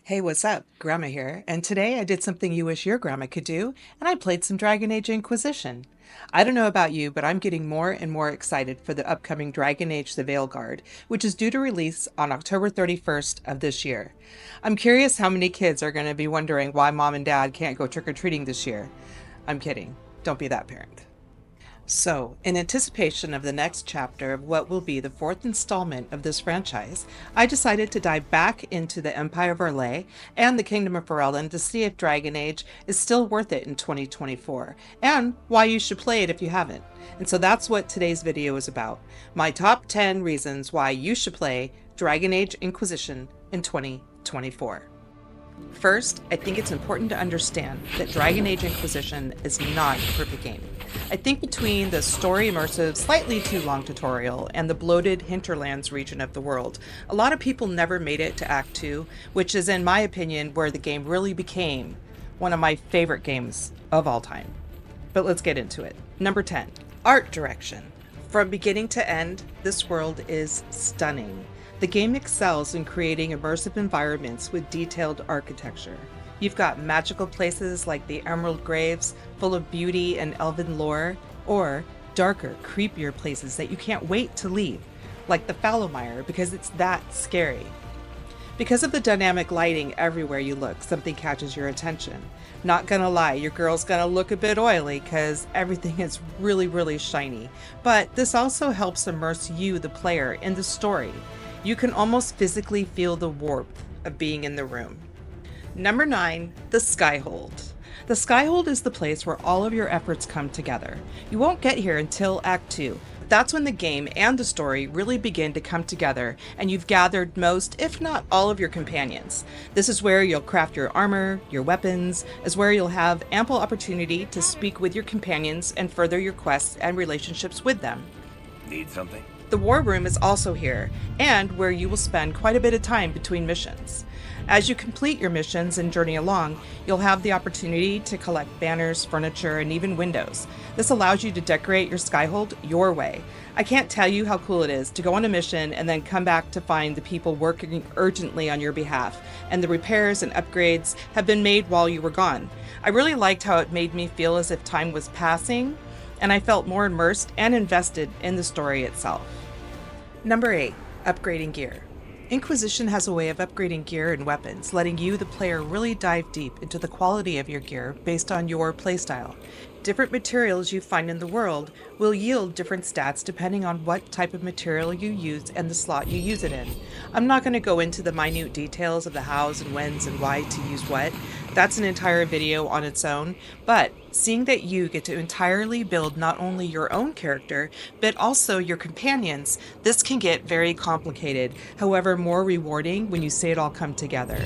Hey, what's up? Grandma here, and today I did something you wish your grandma could do, and I played some Dragon Age Inquisition. I don't know about you, but I'm getting more and more excited for the upcoming Dragon Age The Veilguard, which is due to release on October 31st of this year. I'm curious how many kids are going to be wondering why mom and dad can't go trick-or-treating this year. I'm kidding. Don't be that parent. So, in anticipation of the next chapter of what will be the fourth installment of this franchise, I decided to dive back into the Empire of Orlais and the Kingdom of Ferelden to see if Dragon Age is still worth it in 2024, and why you should play it if you haven't. And so that's what today's video is about. My top 10 reasons why you should play Dragon Age Inquisition in 2024. First, I think it's important to understand that Dragon Age Inquisition is not a perfect game. I think between the story immersive, slightly too long tutorial and the bloated hinterlands region of the world, a lot of people never made it to Act 2, which is in my opinion where the game really became one of my favorite games of all time. But let's get into it. Number 10, art direction. From beginning to end, this world is stunning. The game excels in creating immersive environments with detailed architecture. You've got magical places like the Emerald Graves, full of beauty and elven lore, or darker, creepier places that you can't wait to leave, like the Fallowmire, because it's that scary. Because of the dynamic lighting everywhere you look, something catches your attention. Not gonna lie, your girl's gonna look a bit oily because everything is really shiny, but this also helps immerse you, the player, in the story. You can almost physically feel the warmth of being in the room. Number 9, the Skyhold. The Skyhold is the place where all of your efforts come together. You won't get here until Act 2. That's when the game and the story really begin to come together, and you've gathered most, if not all, of your companions. This is where you'll craft your armor, your weapons, is where you'll have ample opportunity to speak with your companions and further your quests and relationships with them. Need something? The War Room is also here, and where you will spend quite a bit of time between missions. As you complete your missions and journey along, you'll have the opportunity to collect banners, furniture, and even windows. This allows you to decorate your Skyhold your way. I can't tell you how cool it is to go on a mission and then come back to find the people working urgently on your behalf, and the repairs and upgrades have been made while you were gone. I really liked how it made me feel as if time was passing, and I felt more immersed and invested in the story itself. Number 8, upgrading gear. Inquisition has a way of upgrading gear and weapons, letting you, the player, really dive deep into the quality of your gear based on your playstyle. Different materials you find in the world will yield different stats depending on what type of material you use and the slot you use it in. I'm not going to go into the minute details of the hows and whens and why to use what. That's an entire video on its own, but seeing that you get to entirely build not only your own character, but also your companions, this can get very complicated, however more rewarding when you see it all come together.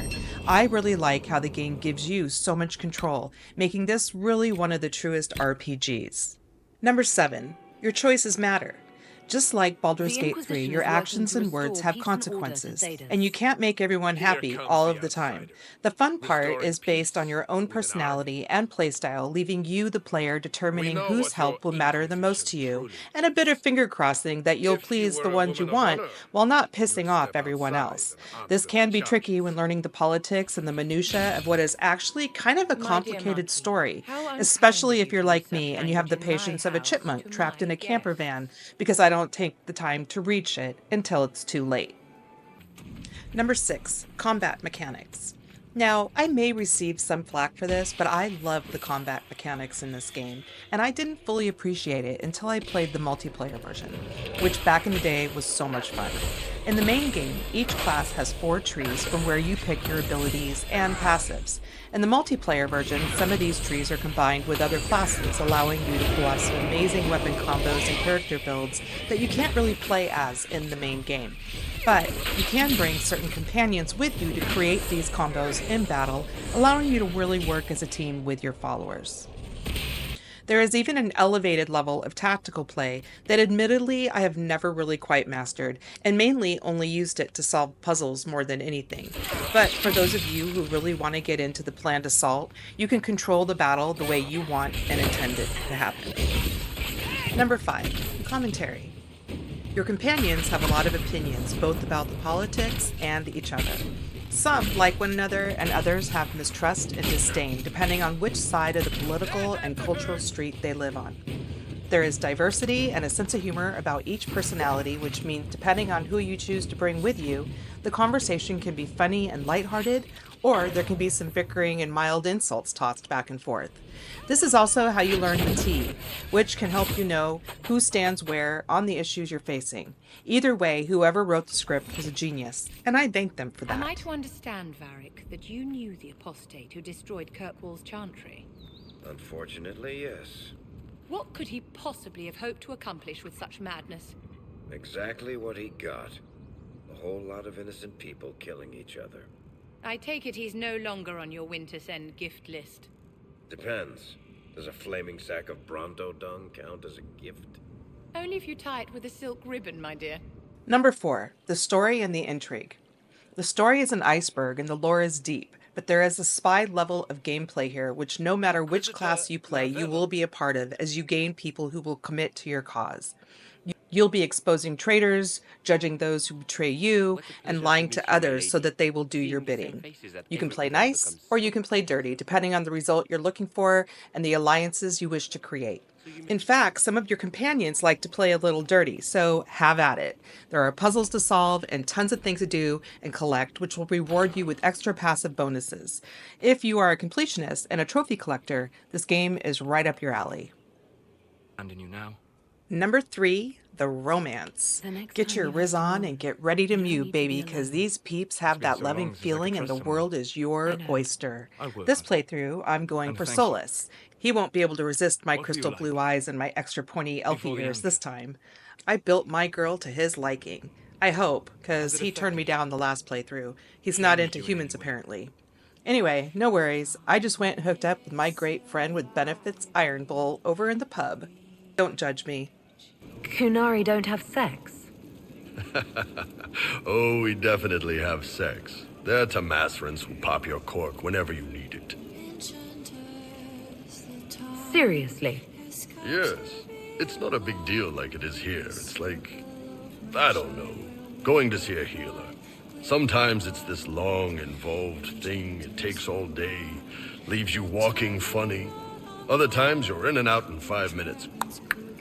I really like how the game gives you so much control, making this really one of the truest RPGs. Number 7, your choices matter. Just like Baldur's Gate 3, your actions and words have consequences, and you can't make everyone happy all of the time. The fun part is based on your own personality and playstyle, leaving you, the player, determining whose help will matter the most to you, and a bit of finger crossing that you'll please the ones you want while not pissing off everyone else. This can be tricky when learning the politics and the minutiae of what is actually kind of a complicated story, especially if you're like me and you have the patience of a chipmunk trapped in a camper van, because I don't take the time to reach it until it's too late. Number 6, combat mechanics. Now, I may receive some flack for this, but I love the combat mechanics in this game, and I didn't fully appreciate it until I played the multiplayer version, which back in the day was so much fun. In the main game, each class has 4 trees from where you pick your abilities and passives. In the multiplayer version, some of these trees are combined with other classes, allowing you to pull off some amazing weapon combos and character builds that you can't really play as in the main game. But you can bring certain companions with you to create these combos in battle, allowing you to really work as a team with your followers. There is even an elevated level of tactical play that admittedly I have never really quite mastered, and mainly only used it to solve puzzles more than anything. But for those of you who really want to get into the planned assault, you can control the battle the way you want and intend it to happen. Number 5, commentary. Your companions have a lot of opinions, both about the politics and each other. Some like one another, and others have mistrust and disdain, depending on which side of the political and cultural street they live on. There is diversity and a sense of humor about each personality, which means depending on who you choose to bring with you, the conversation can be funny and lighthearted, or there can be some bickering and mild insults tossed back and forth. This is also how you learn the tea, which can help you know who stands where on the issues you're facing. Either way, whoever wrote the script was a genius, and I thank them for that. Am I to understand, Varric, that you knew the apostate who destroyed Kirkwall's chantry? Unfortunately, yes. What could he possibly have hoped to accomplish with such madness? Exactly what he got. A whole lot of innocent people killing each other. I take it he's no longer on your Winter's End gift list. Depends. Does a flaming sack of Bronto dung count as a gift? Only if you tie it with a silk ribbon, my dear. Number 4, the story and the intrigue. The story is an iceberg and the lore is deep, but there is a spy level of gameplay here, which no matter which class you play, you will be a part of as you gain people who will commit to your cause. You'll be exposing traitors, judging those who betray you, and lying to others so that they will do your bidding. You can play nice, or you can play dirty, depending on the result you're looking for and the alliances you wish to create. In fact, some of your companions like to play a little dirty, so have at it. There are puzzles to solve and tons of things to do and collect, which will reward you with extra passive bonuses. If you are a completionist and a trophy collector, this game is right up your alley. And in you now. Number 3, the romance. Get your Riz on and get ready to mew, baby, because these peeps have that loving feeling and the world is your oyster. This playthrough, I'm going for Solus. He won't be able to resist my crystal blue eyes and my extra pointy elfy ears this time. I built my girl to his liking. I hope, because he turned me down the last playthrough. He's not into humans, apparently. Anyway, no worries. I just went and hooked up with my great friend with benefits Iron Bull over in the pub. Don't judge me. Kunari don't have sex? Oh, we definitely have sex. They're Tamasrans who pop your cork whenever you need it. Seriously? Yes. It's not a big deal like it is here. It's like, I don't know, going to see a healer. Sometimes it's this long, involved thing. It takes all day, leaves you walking funny. Other times you're in and out in 5 minutes.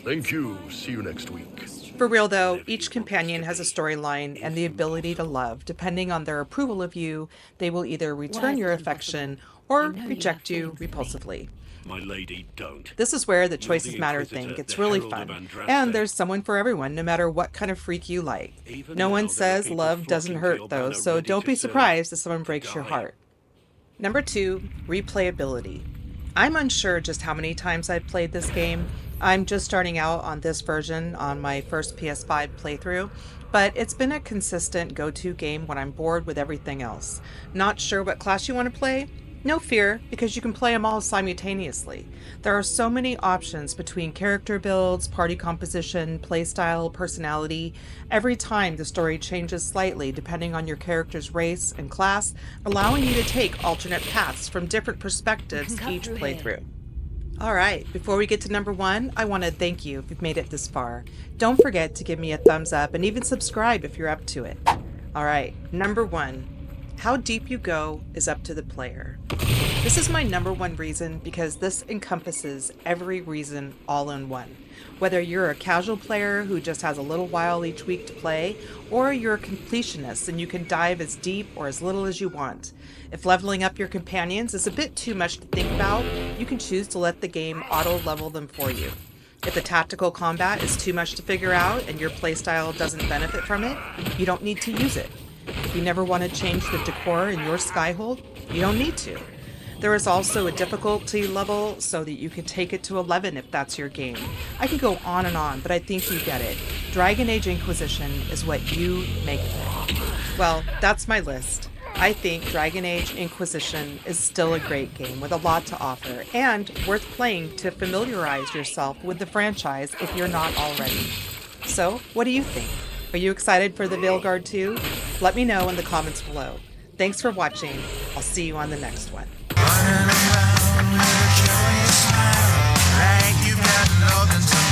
Thank you. See you next week. For real though, each companion has a storyline and the ability to love. Depending on their approval of you, they will either return your affection or reject you repulsively. My lady, don't. This is where the choices matter thing gets really fun. And there's someone for everyone, no matter what kind of freak you like. No one says love doesn't hurt though, so don't be surprised if someone breaks your heart. Number 2, replayability. I'm unsure just how many times I've played this game. I'm just starting out on this version on my first PS5 playthrough, but it's been a consistent go-to game when I'm bored with everything else. Not sure what class you want to play? No fear, because you can play them all simultaneously. There are so many options between character builds, party composition, playstyle, personality. Every time the story changes slightly depending on your character's race and class, allowing you to take alternate paths from different perspectives each playthrough. Alright, before we get to number 1, I want to thank you if you've made it this far. Don't forget to give me a thumbs up and even subscribe if you're up to it. Alright, number 1. How deep you go is up to the player. This is my number 1 reason because this encompasses every reason all in one. Whether you're a casual player who just has a little while each week to play, or you're a completionist and you can dive as deep or as little as you want. If leveling up your companions is a bit too much to think about, you can choose to let the game auto-level them for you. If the tactical combat is too much to figure out and your playstyle doesn't benefit from it, you don't need to use it. If you never want to change the decor in your Skyhold, you don't need to. There is also a difficulty level so that you can take it to 11 if that's your game. I can go on and on, but I think you get it. Dragon Age Inquisition is what you make of it. Well, that's my list. I think Dragon Age Inquisition is still a great game with a lot to offer and worth playing to familiarize yourself with the franchise if you're not already. So, what do you think? Are you excited for the Veilguard 2? Let me know in the comments below. Thanks for watching. I'll see you on the next one. Running around with a curious smile, like you've got nothing to